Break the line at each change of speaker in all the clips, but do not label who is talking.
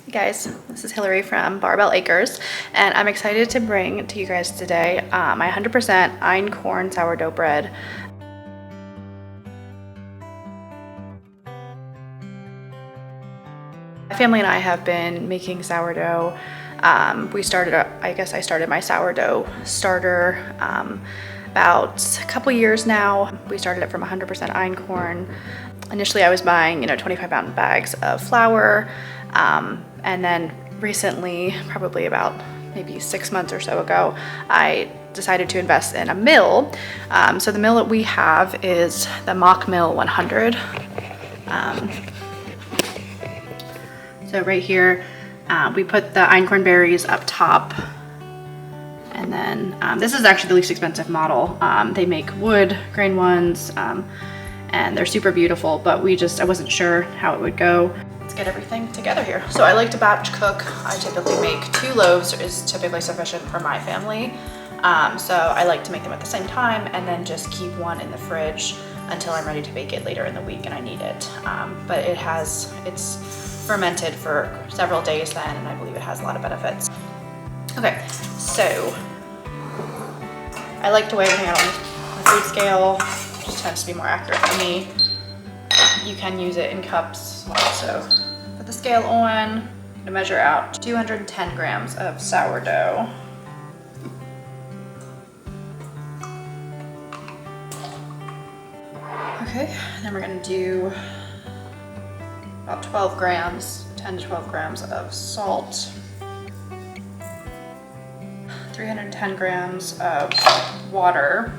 Hey guys, this is Hillary from Barbell Acres, and I'm excited to bring to you guys today my 100% Einkorn sourdough bread. My family and I have been making sourdough. I started my sourdough starter about a couple years now. We started it from 100% Einkorn. Initially I was buying 25-pound bags of flour, and then recently, probably about maybe 6 months or so ago, I decided to invest in a mill. So the mill that we have is the Mock Mill 100. So right here, we put the Einkorn berries up top. And then this is actually the least expensive model. They make wood grain ones, and they're super beautiful, but I wasn't sure how it would go. Let's get everything together here. So I like to batch cook. I typically make 2 loaves is typically sufficient for my family. So I like to make them at the same time and then just keep one in the fridge until I'm ready to bake it later in the week and I need it. But it's fermented for several days then, and I believe it has a lot of benefits. Okay, so I like to weigh everything out on the food scale. It just tends to be more accurate for me. You can use it in cups as well. So put the scale on to measure out 210 grams of sourdough. Okay, then we're gonna do about 12 grams, 10 to 12 grams of salt, 310 grams of water,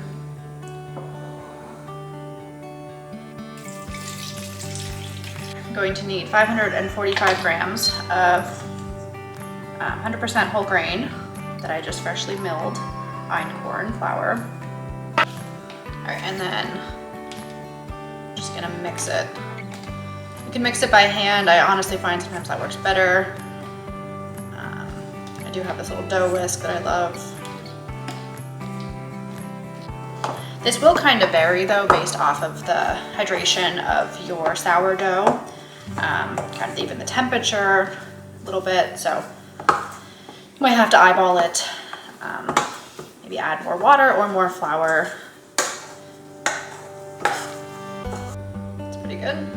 I'm going to need 545 grams of 100% whole grain that I just freshly milled Einkorn flour. All right, and then just gonna mix it. You can mix it by hand. I honestly find sometimes that works better. I do have this little dough whisk that I love. This will kind of vary though based off of the hydration of your sourdough, kind of even the temperature a little bit, so you might have to eyeball it, maybe add more water or more flour. It's pretty good.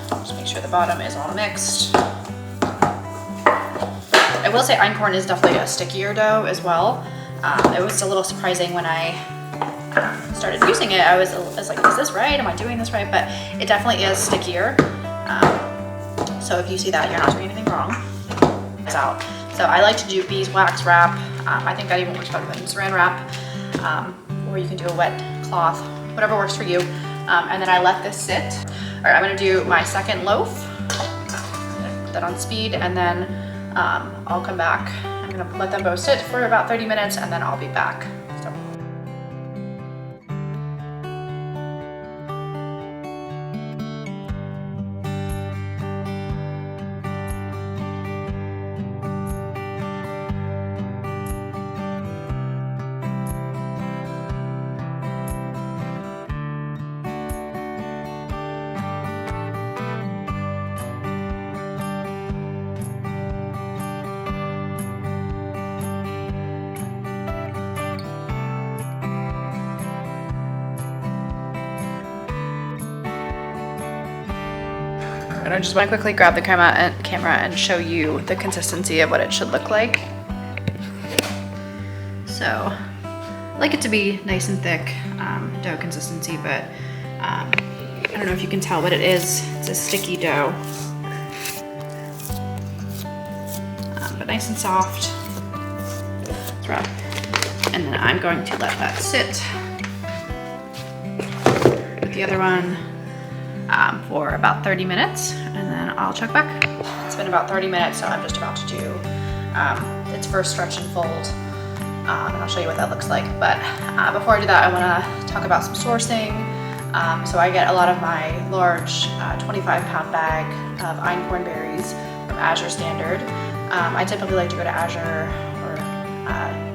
Just make sure the bottom is all mixed. I will say Einkorn is definitely a stickier dough as well. It was a little surprising when I started using it. I was like, is this right? Am I doing this right? But it definitely is stickier. So if you see that, you're not doing anything wrong. It's out. So I like to do beeswax wrap. I think that even works better than saran wrap. Or you can do a wet cloth, whatever works for you. And then I let this sit. All right, I'm gonna do my second loaf. Put that on speed, and then I'll come back. I'm gonna let them both sit for about 30 minutes and then I'll be back. So. And I just want to quickly grab the camera and show you the consistency of what it should look like. So I like it to be nice and thick dough consistency, but I don't know if you can tell, but it's a sticky dough. But nice and soft. It's rough. And then I'm going to let that sit with the other one for about 30 minutes, and then I'll check back. It's been about 30 minutes, so I'm just about to do its first stretch and fold, and I'll show you what that looks like. But before I do that, I want to talk about some sourcing. So I get a lot of my large 25-pound bag of Einkorn berries from Azure Standard. I typically like to go to Azure or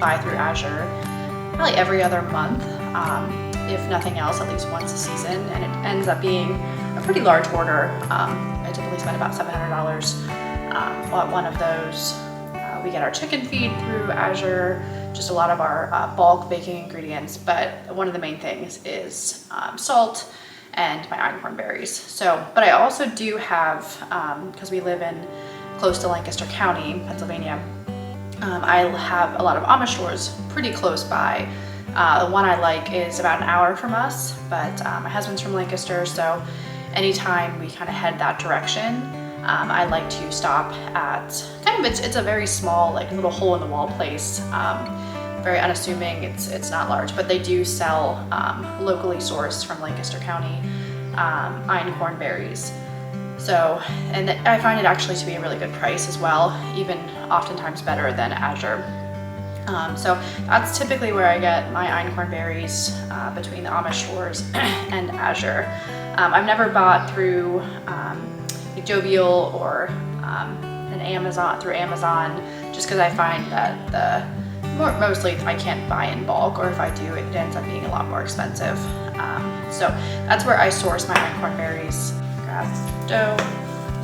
buy through Azure probably every other month. If nothing else, at least once a season, and it ends up being a pretty large order. I typically spend about $700 on one of those. We get our chicken feed through Azure, just a lot of our bulk baking ingredients, but one of the main things is salt and my einkorn berries. So, but I also do have, because we live in close to Lancaster County, Pennsylvania, I have a lot of Amish stores pretty close by. The one I like is about an hour from us, but my husband's from Lancaster, so anytime we kind of head that direction, I like to stop at it's a very small, like little hole in the wall place. Very unassuming, it's not large, but they do sell locally sourced from Lancaster County einkorn berries. So, and I find it actually to be a really good price as well, even oftentimes better than Azure. So that's typically where I get my einkorn berries, between the Amish stores and Azure. I've never bought through like Jovial or through Amazon, just because I find that mostly I can't buy in bulk, or if I do, it ends up being a lot more expensive. So that's where I source my einkorn berries. Grab dough,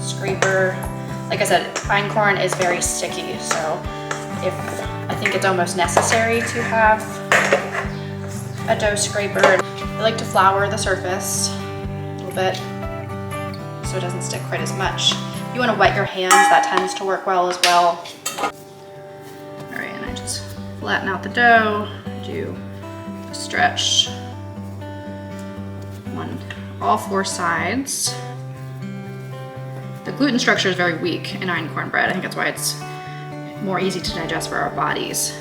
scraper. Like I said, einkorn is very sticky, so I think it's almost necessary to have a dough scraper. I like to flour the surface a little bit so it doesn't stick quite as much. You want to wet your hands, that tends to work well as well. All right, and I just flatten out the dough, do a stretch on all four sides. The gluten structure is very weak in einkorn bread. I think that's why it's more easy to digest for our bodies.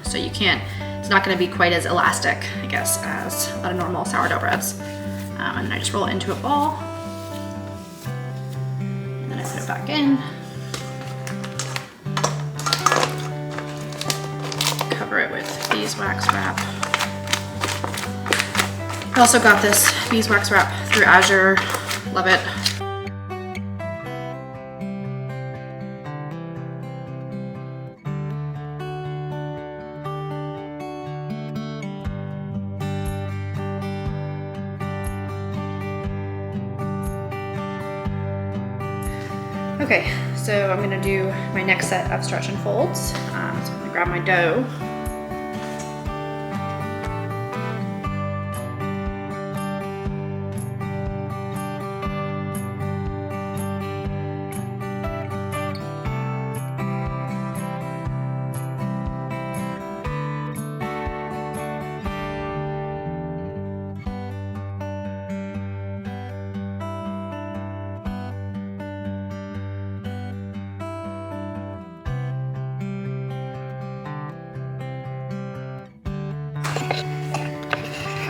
So it's not gonna be quite as elastic, I guess, as a lot of normal sourdough breads. And then I just roll it into a ball. And then I put it back in. Cover it with beeswax wrap. I also got this beeswax wrap through Azure, love it. Okay, so I'm gonna do my next set of stretch and folds. So I'm gonna grab my dough.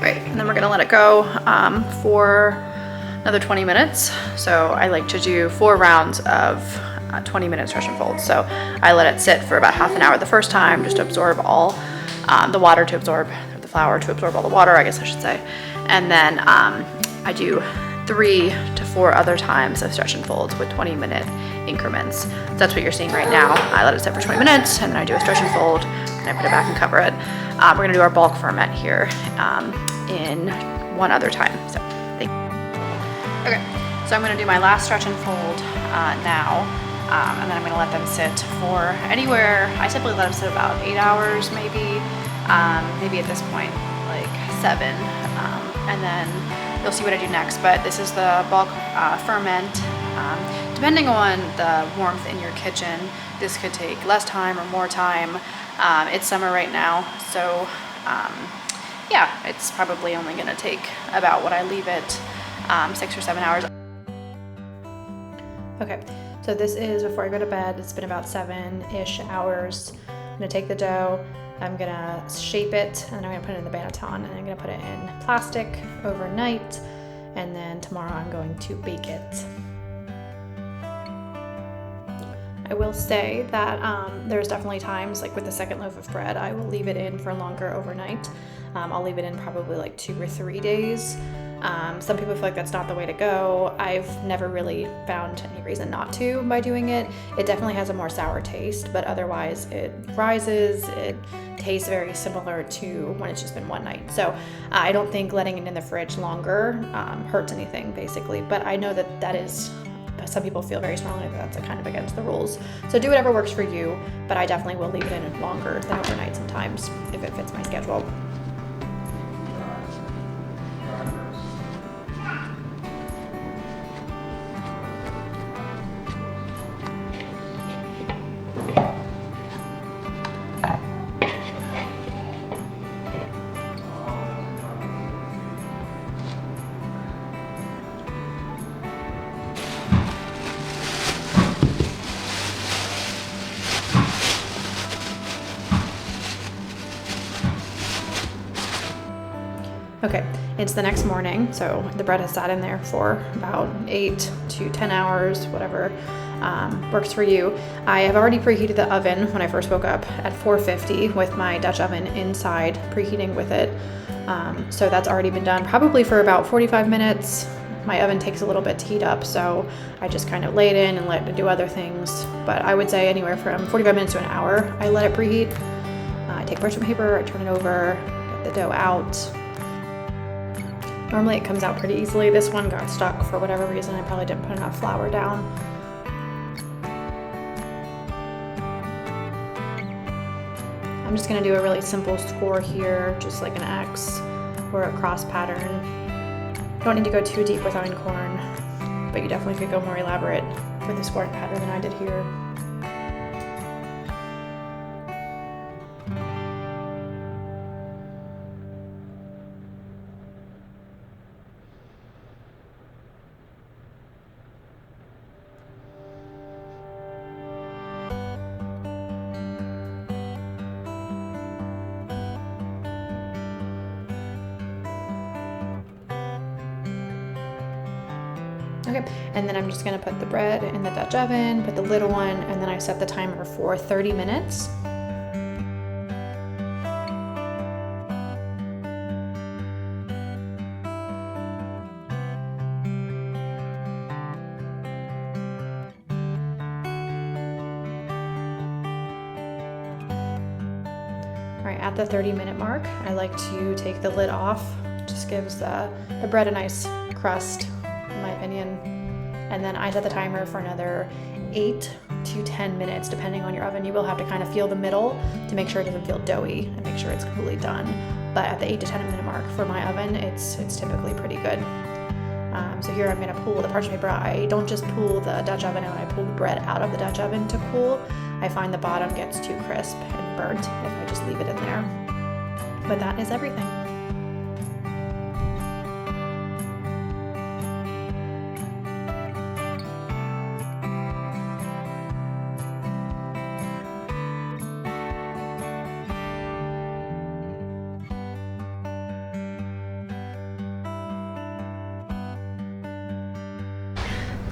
Right, and then we're gonna let it go for another 20 minutes. So I like to do 4 rounds of 20-minute stretch and fold. So I let it sit for about half an hour the first time, just to absorb all the water, the flour to absorb all the water, I guess I should say. And then I do 3 to 4 other times of stretch and folds with 20-minute increments. So that's what you're seeing right now. I let it sit for 20 minutes, and then I do a stretch and fold, and I put it back and cover it. We're gonna do our bulk ferment here in one other time. So, okay, so I'm gonna do my last stretch and fold now, and then I'm gonna let them sit for anywhere. I typically let them sit about 8 hours, maybe at this point, like 7, and then you'll see what I do next. But this is the bulk ferment. Depending on the warmth in your kitchen, this could take less time or more time. It's summer right now, so yeah, it's probably only gonna take about what I leave it, 6 or 7 hours. Okay, so this is before I go to bed. It's been about 7-ish hours. I'm gonna take the dough, I'm gonna shape it, and then I'm gonna put it in the banneton, and I'm gonna put it in plastic overnight, and then tomorrow I'm going to bake it. I will say that there's definitely times, like with the second loaf of bread, I will leave it in for longer overnight. I'll leave it in probably like 2 or 3 days. Some people feel like that's not the way to go. I've never really found any reason not to by doing it. It definitely has a more sour taste, but otherwise it rises, it tastes very similar to when it's just been one night. So I don't think letting it in the fridge longer hurts anything, basically, but I know that that is
some people feel very strongly that that's kind of against the rules. So do whatever works for you, but I definitely will leave it in longer than overnight sometimes if it fits my schedule. Okay, it's the next morning, so the bread has sat in there for about 8 to 10 hours, whatever works for you. I have already preheated the oven when I first woke up at 450 with my Dutch oven inside, preheating with it. So that's already been done probably for about 45 minutes. My oven takes a little bit to heat up, so I just kind of lay it in and let it do other things. But I would say anywhere from 45 minutes to an hour, I let it preheat. I take parchment paper, I turn it over, get the dough out. Normally it comes out pretty easily. This one got stuck for whatever reason. I probably didn't put enough flour down. I'm just gonna do a really simple score here, just like an X or a cross pattern. You don't need to go too deep with einkorn, but you definitely could go more elaborate with the scoring pattern than I did here. Okay, and then I'm just gonna put the bread in the Dutch oven, put the lid on, and then I set the timer for 30 minutes. All right, at the 30-minute mark, I like to take the lid off. Just gives the bread a nice crust, in my opinion. And then I set the timer for another 8 to 10 minutes, depending on your oven. You will have to kind of feel the middle to make sure it doesn't feel doughy and make sure it's completely done. But at the 8 to 10 minute mark for my oven, it's typically pretty good. So here I'm gonna pull the parchment paper. I don't just pull the Dutch oven out, I pull the bread out of the Dutch oven to cool. I find the bottom gets too crisp and burnt if I just leave it in there. But that is everything.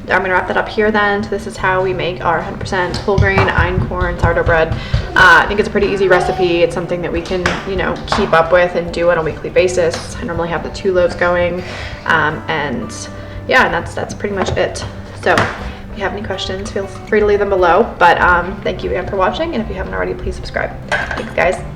I'm gonna wrap that up here then. So this is how we make our 100% whole grain einkorn sourdough bread. I think it's a pretty easy recipe. It's something that we can, keep up with and do on a weekly basis. I normally have the 2 loaves going, and that's pretty much it. So if you have any questions, feel free to leave them below. But thank you again for watching, and if you haven't already, please subscribe. Thanks, guys.